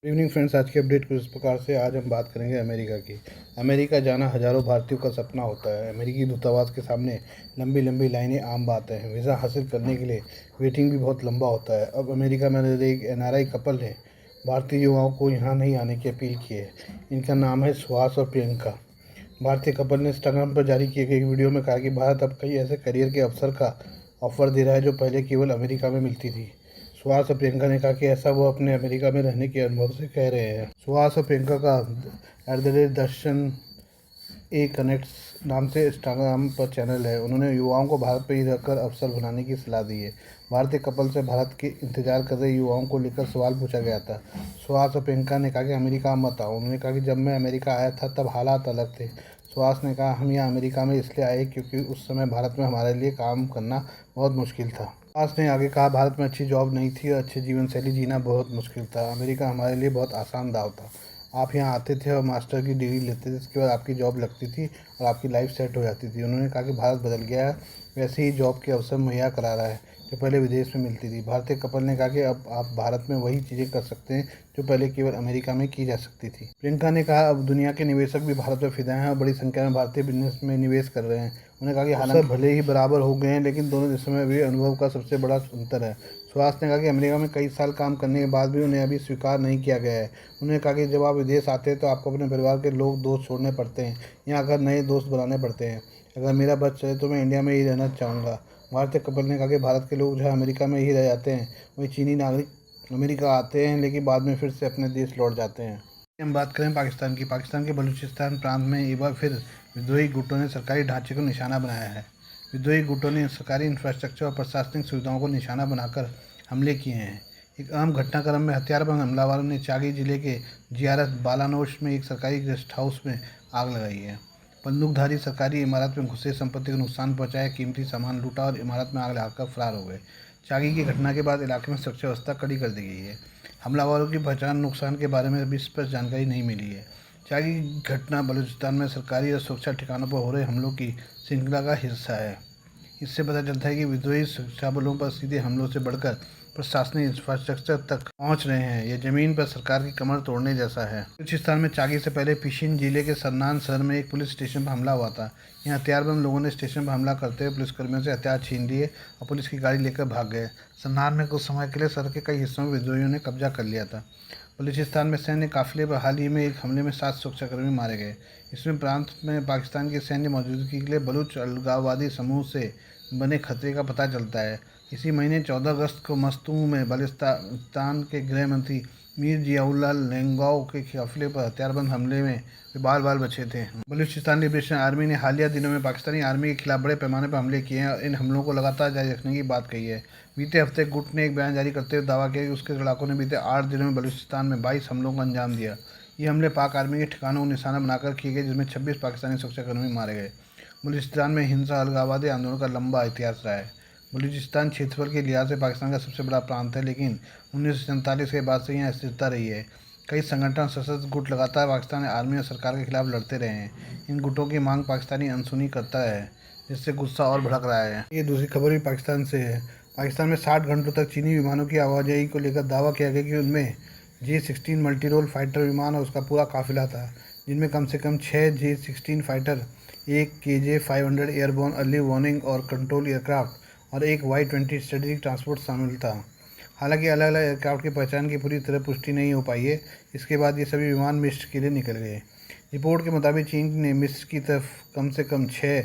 Evening friends, आज की update कुछ इस प्रकार से। आज हम बात करेंगे अमेरिका की। अमेरिका जाना हज़ारों भारतीयों का सपना होता है। अमेरिकी दूतावास के सामने लंबी लंबी लाइनें आम बात है। वीज़ा हासिल करने के लिए वेटिंग भी बहुत लंबा होता है। अब अमेरिका में रह रहे एक एनआरआई कपल ने भारतीय युवाओं को यहाँ नहीं आने की अपील की है। इनका नाम है सुहास और प्रियंका। भारतीय कपल ने इंस्टाग्राम पर जारी किए गए एक वीडियो में कहा कि भारत अब कई ऐसे करियर के अवसर का ऑफर दे रहा है जो पहले केवल अमेरिका में मिलती थी। सुहास और प्रियंका ने कहा कि ऐसा वो अपने अमेरिका में रहने के अनुभव से कह रहे हैं। सुहास और प्रियंका का @दर्शन ए कनेक्ट्स नाम से इंस्टाग्राम पर चैनल है। उन्होंने युवाओं को भारत पर ही रहकर अवसर बनाने की सलाह दी है। भारतीय कपल से भारत के इंतजार कर रहे युवाओं को लेकर सवाल पूछा गया था। सुहास और प्रियंका ने कहा कि अमेरिका मत आओ। उन्होंने कहा कि जब मैं अमेरिका आया था तब हालात अलग थे। सुहास ने कहा, हम यहाँ अमेरिका में इसलिए आए क्योंकि उस समय भारत में हमारे लिए काम करना बहुत मुश्किल था। सुहास ने आगे कहा, भारत में अच्छी जॉब नहीं थी और अच्छी जीवन शैली जीना बहुत मुश्किल था। अमेरिका हमारे लिए बहुत आसान दाव था। आप यहाँ आते थे और मास्टर की डिग्री लेते थे, इसके बाद आपकी जॉब लगती थी और आपकी लाइफ सेट हो जाती थी। उन्होंने कहा कि भारत बदल गया है, वैसे ही जॉब के अवसर मुहैया करा रहा है जो पहले विदेश में मिलती थी। भारतीय कपल ने कहा कि अब आप भारत में वही चीज़ें कर सकते हैं जो पहले केवल अमेरिका में की जा सकती थी। प्रियंका ने कहा, अब दुनिया के निवेशक भी भारत में फिदा हैं और बड़ी संख्या में भारतीय बिजनेस में निवेश कर रहे हैं। उन्होंने कहा कि हालांकि भले ही बराबर हो गए हैं, लेकिन दोनों देशों में भी अनुभव का सबसे बड़ा अंतर है। सुहास ने कहा कि अमेरिका में कई साल काम करने के बाद भी उन्हें अभी स्वीकार नहीं किया गया है। उन्होंने कहा कि जब आप विदेश आते हैं तो आपको अपने परिवार के लोग दोस्त छोड़ने पड़ते हैं, यहाँ आकर नए दोस्त बनाने पड़ते हैं। अगर मेरा बस चले तो मैं इंडिया में ही रहना चाहूँगा। भारतीय कपल ने कहा कि भारत के लोग जहाँ अमेरिका में ही रह जाते हैं, वहीं चीनी नागरिक अमेरिका आते हैं लेकिन बाद में फिर से अपने देश लौट जाते हैं। हम बात करें पाकिस्तान की। पाकिस्तान के बलूचिस्तान प्रांत में एक बार फिर विद्रोही गुटों ने सरकारी ढांचे को निशाना बनाया है। विद्रोही गुटों ने सरकारी इंफ्रास्ट्रक्चर और प्रशासनिक सुविधाओं को निशाना बनाकर हमले किए हैं। एक अहम घटनाक्रम में हथियारबंद हमलावरों ने चागी जिले के जियारत बालानोश में एक सरकारी गेस्ट हाउस में आग लगाई है। बंदूकधारी सरकारी इमारत में घुसे, संपत्ति को नुकसान पहुंचाया, कीमती सामान लूटा और इमारत में आग लगाकर फरार हो गए। चागी की घटना के बाद इलाके में सुरक्षा व्यवस्था कड़ी कर दी गई है। हमलावरों की पहचान, नुकसान के बारे में अभी स्पष्ट जानकारी नहीं मिली है। चागी की घटना बलूचिस्तान में सरकारी और सुरक्षा ठिकानों पर हो रहे हमलों की श्रृंखला का हिस्सा है। इससे पता चलता है कि विद्रोही सुरक्षा बलों पर सीधे हमलों से बढ़कर प्रशासनिक इंफ्रास्ट्रक्चर तक पहुंच रहे हैं। यह जमीन पर सरकार की कमर तोड़ने जैसा है। बलूचिस्तान में चागी से पहले पिशिन जिले के सरनान शहर में एक पुलिस स्टेशन पर हमला हुआ था। यहाँ हथियारबंद लोगों ने स्टेशन पर हमला करते हुए पुलिसकर्मियों से हथियार छीन लिए और पुलिस की गाड़ी लेकर भाग गए। सरनान में कुछ समय के लिए शहर के कई हिस्सों में विद्रोहियों ने कब्जा कर लिया था। बलूचिस्तान में सैन्य काफिले पर हाल ही में एक हमले में 7 सुरक्षाकर्मी मारे गए। इसमें प्रांत में पाकिस्तान की सैन्य मौजूदगी के लिए बलूच अलगाववादी समूह से बने खतरे का पता चलता है। इसी महीने 14 अगस्त को मस्तूम में बलूचिस्तान के गृह मंत्री मीर जियाउल्लाह लेंगाओ के काफिले पर हथियारबंद हमले में वे बाल बाल बचे थे। बलूचिस्तान लिबरेशन आर्मी ने हालिया दिनों में पाकिस्तानी आर्मी के खिलाफ बड़े पैमाने पर हमले किए हैं और इन हमलों को लगातार जारी रखने की बात कही है। बीते हफ्ते गुट ने एक बयान जारी करते हुए दावा किया कि उसके लड़ाकों ने बीते 8 दिनों में बलूचिस्तान में 22 हमलों को अंजाम दिया। ये हमले पाक आर्मी के ठिकानों को निशाना बनाकर किए गए, जिसमें 26 पाकिस्तानी सुरक्षाकर्मी मारे गए। बलूचिस्तान में हिंसा अलगाववादी आंदोलन का लंबा इतिहास रहा है। बलूचिस्तान क्षेत्रफल के लिहाज से पाकिस्तान का सबसे बड़ा प्रांत है, लेकिन 1947 के बाद से यहाँ स्थिरता रही है। कई संगठन, सशस्त्र गुट लगातार पाकिस्तानी आर्मी और सरकार के खिलाफ लड़ते रहे हैं। इन गुटों की मांग पाकिस्तानी अनसुनी करता है, जिससे गुस्सा और भड़क रहा है। ये दूसरी खबर भी पाकिस्तान से है। पाकिस्तान में 60 घंटों तक चीनी विमानों की आवाजाही को लेकर दावा किया गया कि उनमें J-16 मल्टी-रोल फाइटर विमान और उसका पूरा काफिला था, जिनमें कम से कम 6 J-16 फाइटर, एक KJ-500 एयरबोर्न अर्ली वार्निंग और कंट्रोल एयरक्राफ्ट और एक Y-20 स्ट्रेटेजिक ट्रांसपोर्ट शामिल था। हालांकि अलग अलग एयरक्राफ्ट की पहचान की पूरी तरह पुष्टि नहीं हो पाई है। इसके बाद ये सभी विमान मिस्र के लिए निकल गए। रिपोर्ट के मुताबिक चीन ने मिस्र की तरफ कम से कम 6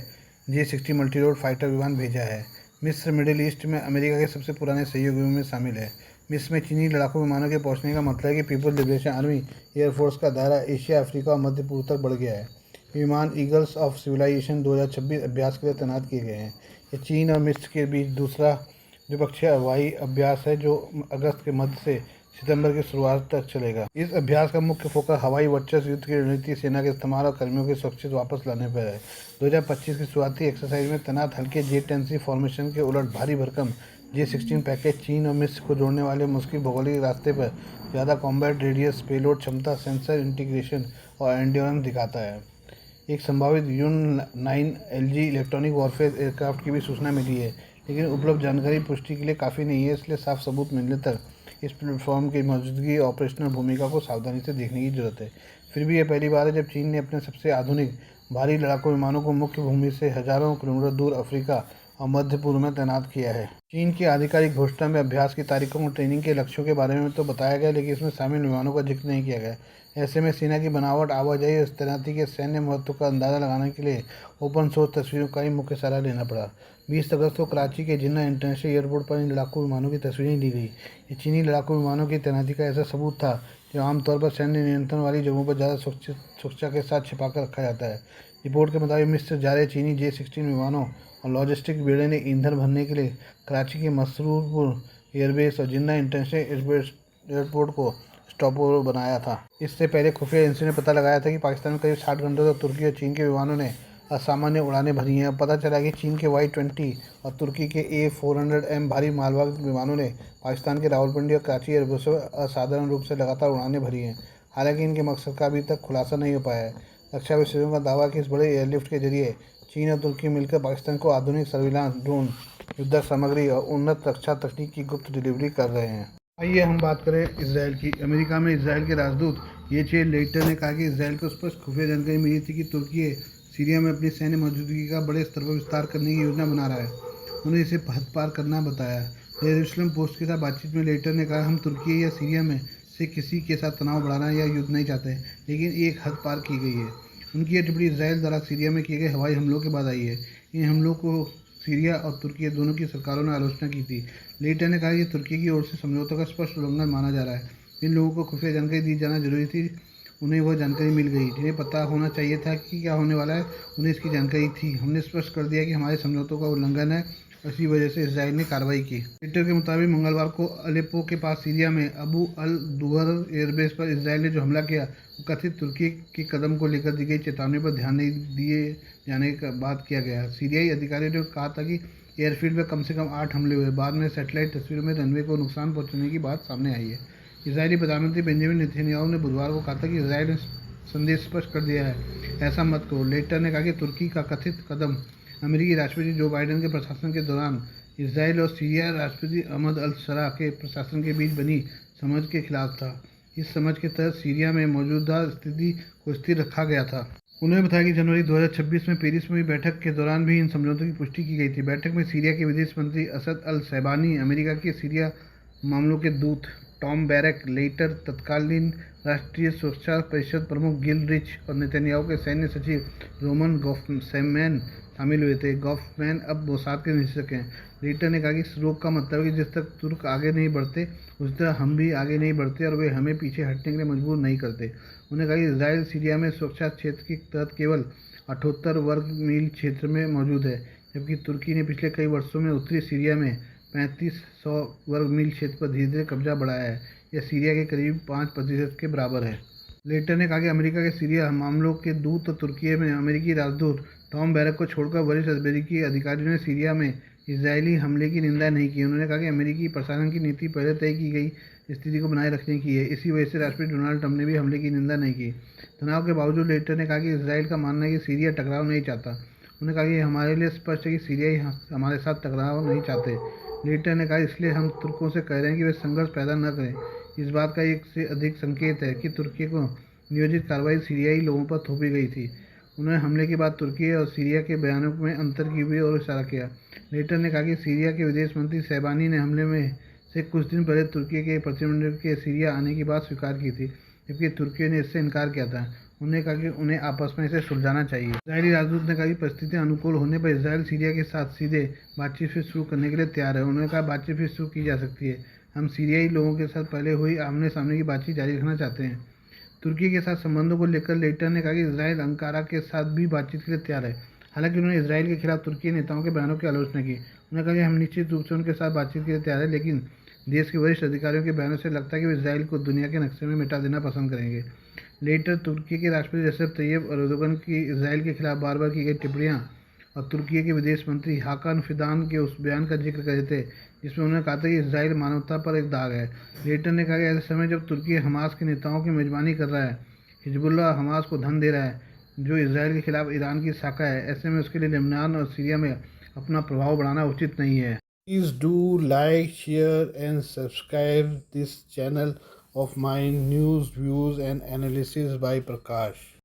J-60 मल्टी-रोल फाइटर विमान भेजा है। मिस्र मिडिल ईस्ट में अमेरिका के सबसे पुराने सहयोगियों में शामिल है। मिस्र में चीनी लड़ाकू विमानों के पहुंचने का मतलब है कि पीपल्स लिबरेशन आर्मी एयरफोर्स का दायरा एशिया, अफ्रीका और मध्य पूर्व तक बढ़ गया है। विमान ईगल्स ऑफ सिविलाइजेशन 2026 अभ्यास के लिए तैनात किए गए हैं। यह चीन और मिस्र के बीच दूसरा द्विपक्षीय हवाई अभ्यास है जो अगस्त के मध्य से सितंबर की शुरुआत तक चलेगा। इस अभ्यास का मुख्य फोकस हवाई वर्चस्व, युद्ध की रणनीति, सेना के इस्तेमाल और कर्मियों के सुरक्षित वापस लाने पर है। 2025 की शुरुआती एक्सरसाइज में तैनात हल्के J-10C फॉर्मेशन के उलट भारी भरकम J-16 पैकेज चीन और मिस्र को जोड़ने वाले मुश्किल भौगोलिक रास्ते पर ज़्यादा कॉम्बैट रेडियस, पेलोड क्षमता, सेंसर इंटीग्रेशन और एंड्योरेंस दिखाता है। एक संभावित Yun-9 LG electronic warfare aircraft की भी सूचना मिली है, लेकिन उपलब्ध जानकारी पुष्टि के लिए काफ़ी नहीं है, इसलिए साफ सबूत मिलने तक इस प्लेटफॉर्म की मौजूदगी ऑपरेशनल भूमिका को सावधानी से देखने की जरूरत है। फिर भी यह पहली बार है जब चीन ने अपने सबसे आधुनिक भारी लड़ाकू विमानों को मुख्य भूमि से हजारों किलोमीटर दूर अफ्रीका और मध्य पूर्व में तैनात किया है। चीन की आधिकारिक घोषणा में अभ्यास की तारीखों और ट्रेनिंग के लक्ष्यों के बारे में तो बताया गया, लेकिन इसमें शामिल विमानों का जिक्र नहीं किया गया। ऐसे में सेना की बनावट, आवाजाही और तैनाती के सैन्य महत्व का अंदाजा लगाने के लिए ओपन सोर्स तस्वीरों का ही मुख्य सहारा लेना पड़ा। 20 अगस्त को कराची के जिन्ना इंटरनेशनल एयरपोर्ट पर इन लड़ाकू विमानों की तस्वीरें ली गई। ये चीनी लड़ाकू विमानों की तैनाती का ऐसा सबूत था जो आमतौर पर सैन्य नियंत्रण वाली जगहों पर ज़्यादा सुरक्षा के साथ छिपा कर रखा जाता है। रिपोर्ट के मुताबिक मिस्र जा रहे चीनी J-16 विमानों और लॉजिस्टिक बेड़े ने ईंधन भरने के लिए कराची के मसरूरपुर एयरबेस और जिन्ना इंटरनेशनल एयरपोर्ट को स्टॉपओवर बनाया था। इससे पहले खुफिया एजेंसी ने पता लगाया था कि पाकिस्तान में करीब 60 घंटों तक तुर्की और चीन के विमानों ने असामान्य उड़ानें भरी हैं। पता चला कि चीन के Y-20 और तुर्की के A-400M भारी मालवाहक विमानों ने पाकिस्तान के रावलपिंडी और कराची एयरबेसों पर असाधारण रूप से लगातार उड़ानें भरी हैं। हालांकि इनके मकसद का अभी तक खुलासा नहीं हो पाया है। रक्षा विशेषज्ञों का दावा है कि इस बड़े एयरलिफ्ट के जरिए चीन और तुर्की मिलकर पाकिस्तान को आधुनिक सर्विलांस, ड्रोन, युद्धक सामग्री और उन्नत रक्षा तकनीक की गुप्त डिलीवरी कर रहे हैं। आइए हम बात करें इसराइल की। अमेरिका में इसराइल के राजदूत येचे लेटर ने कहा कि इसराइल को स्पष्ट खुफिया जानकारी मिली थी कि तुर्की सीरिया में अपनी सैन्य मौजूदगी का बड़े स्तर पर विस्तार करने की योजना बना रहा है। उन्हें इसे हद पार करना बताया। जेरूसलम पोस्ट के साथ बातचीत में लेटर ने कहा, हम तुर्की या सीरिया में से किसी के साथ तनाव बढ़ाना या युद्ध नहीं चाहते, लेकिन एक हद पार की गई है। उनकी यह टिप्पणी इसराइल द्वारा सीरिया में किए गए हवाई हमलों के बाद आई है। इन हमलों को सीरिया और तुर्की दोनों की सरकारों ने आलोचना की थी। लेटर ने कहा कि तुर्की की ओर से समझौतों का स्पष्ट उल्लंघन माना जा रहा है। इन लोगों को खुफिया जानकारी दी जाना जरूरी थी। उन्हें वह जानकारी मिल गई जिन्हें पता होना चाहिए था कि क्या होने वाला है। उन्हें इसकी जानकारी थी। हमने स्पष्ट कर दिया कि हमारे समझौतों का उल्लंघन है। इसी वजह से इसराइल ने कार्रवाई की। ट्विटर के मुताबिक मंगलवार को अलेप्पो के पास सीरिया में अबू अल दुगर एयरबेस पर इसराइल ने जो हमला किया वो कथित तुर्की के कदम को लेकर दी गई चेतावनी पर ध्यान नहीं दिए जाने का बात किया गया। सीरियाई अधिकारियों ने कहा था कि एयरफील्ड पर कम से कम 8 हमले हुए। बाद में सैटेलाइट तस्वीरों में रनवे को नुकसान पहुंचाने की बात सामने आई है। इजरायली प्रधानमंत्री बेंजामिन नेतन्याहू ने बुधवार को कहा था कि इसराइल ने संदेश स्पष्ट कर दिया है, ऐसा मत करो। लेटर ने कहा कि तुर्की का कथित कदम अमेरिकी राष्ट्रपति जो बाइडेन के प्रशासन के दौरान इसराइल और सीरिया राष्ट्रपति अहमद अल-शरा के प्रशासन के बीच बनी समझ के खिलाफ था। इस समझ के तहत सीरिया में मौजूदा स्थिति को स्थिर रखा गया था। उन्होंने बताया कि जनवरी 2026 में पेरिस में हुई बैठक के दौरान भी इन समझौतों की पुष्टि की गई थी। बैठक में सीरिया के विदेश मंत्री असद अल शैबानी, अमेरिका के सीरिया मामलों के दूत टॉम बैरक, लेटर तत्कालीन राष्ट्रीय सुरक्षा परिषद प्रमुख गिल रिच और नेतन्याहू के सैन्य सचिव रोमन गॉफमैन शामिल हुए थे। गॉफमैन अब मोसाद के निरीक्षक हैं। लेटर ने कहा कि इस रोक का मतलब है कि जिस तक तुर्क आगे नहीं बढ़ते उस तरह हम भी आगे नहीं बढ़ते और वे हमें पीछे हटने के लिए मजबूर नहीं करते। उन्होंने कहा कि इसराइल सीरिया में सुरक्षा क्षेत्र के तहत केवल 78 वर्ग मील क्षेत्र में मौजूद है, जबकि तुर्की ने पिछले कई वर्षों में उत्तरी सीरिया में 3500 वर्ग मील क्षेत्र पर धीरे धीरे कब्जा बढ़ाया है। यह सीरिया के करीब 5% के बराबर है। लेटर ने कहा कि अमेरिका के सीरिया मामलों के दूत और तुर्की में अमेरिकी राजदूत टॉम बैरक को छोड़कर वरिष्ठ अमेरिकी अधिकारियों ने सीरिया में इजरायली हमले की निंदा नहीं की। उन्होंने कहा कि अमेरिकी प्रशासन की नीति पहले तय की गई स्थिति को बनाए रखने की है। इसी वजह से राष्ट्रपति डोनाल्ड ट्रंप ने भी हमले की निंदा नहीं की। तनाव के बावजूद लेटर ने कहा कि इसराइल का मानना है कि सीरिया टकराव नहीं चाहता। उन्होंने कहा कि हमारे लिए स्पष्ट है कि सीरिया हमारे साथ टकराव नहीं चाहते। लेटर ने कहा इसलिए हम तुर्कों से कह रहे हैं कि वे संघर्ष पैदा न करें। इस बात का एक से अधिक संकेत है कि तुर्की को नियोजित कार्रवाई सीरियाई लोगों पर थोपी गई थी। उन्होंने हमले के बाद तुर्की और सीरिया के बयानों में अंतर की हुई और इशारा किया। लेटर ने कहा कि सीरिया के विदेश मंत्री शैबानी ने हमले में से कुछ दिन पहले तुर्की के प्रतिनिधिमंडल के सीरिया आने की बात स्वीकार की थी, जबकि तुर्की ने इससे इनकार किया था। उन्होंने कहा कि उन्हें आपस में इसे सुलझाना चाहिए। इजरायली राजदूत ने कहा कि परिस्थितियां अनुकूल होने पर इसराइल सीरिया के साथ सीधे बातचीत फिर शुरू करने के लिए तैयार है। उन्होंने कहा बातचीत फिर शुरू की जा सकती है। हम सीरियाई लोगों के साथ पहले हुई आमने सामने की बातचीत जारी रखना चाहते हैं। तुर्की के साथ संबंधों को लेकर लेटर ने कहा कि इसराइल अंकारा के साथ भी बातचीत के लिए तैयार है। हालांकि उन्होंने इसराइल के खिलाफ तुर्की नेताओं के बयानों की आलोचना की। उन्होंने कहा कि हम निश्चित रूप से उनके साथ बातचीत के लिए तैयार है, लेकिन देश के वरिष्ठ अधिकारियों के बयानों से लगता है कि वे इसराइल को दुनिया के नक्शे में मिटा देना पसंद करेंगे। लेटर तुर्की के राष्ट्रपति रेसेप तैयब एर्दोगन की इसराइल के खिलाफ बार बार की गई टिप्पणियां और तुर्की के विदेश मंत्री हाकान फिदान के उस बयान का जिक्र कर रहे थे जिसमें उन्होंने कहा था कि इसराइल मानवता पर एक दाग है। लेटर ने कहा कि ऐसे समय जब तुर्की हमास के नेताओं की मेजबानी कर रहा है, हिजबुल्लाह हमास को धन दे रहा है जो इसराइल के खिलाफ ईरान की शाखा है, ऐसे में उसके लिए लेबनान और सीरिया में अपना प्रभाव बढ़ाना उचित नहीं है। Please do like, share, and subscribe this channel of mine, news, views, and analysis by Prakash.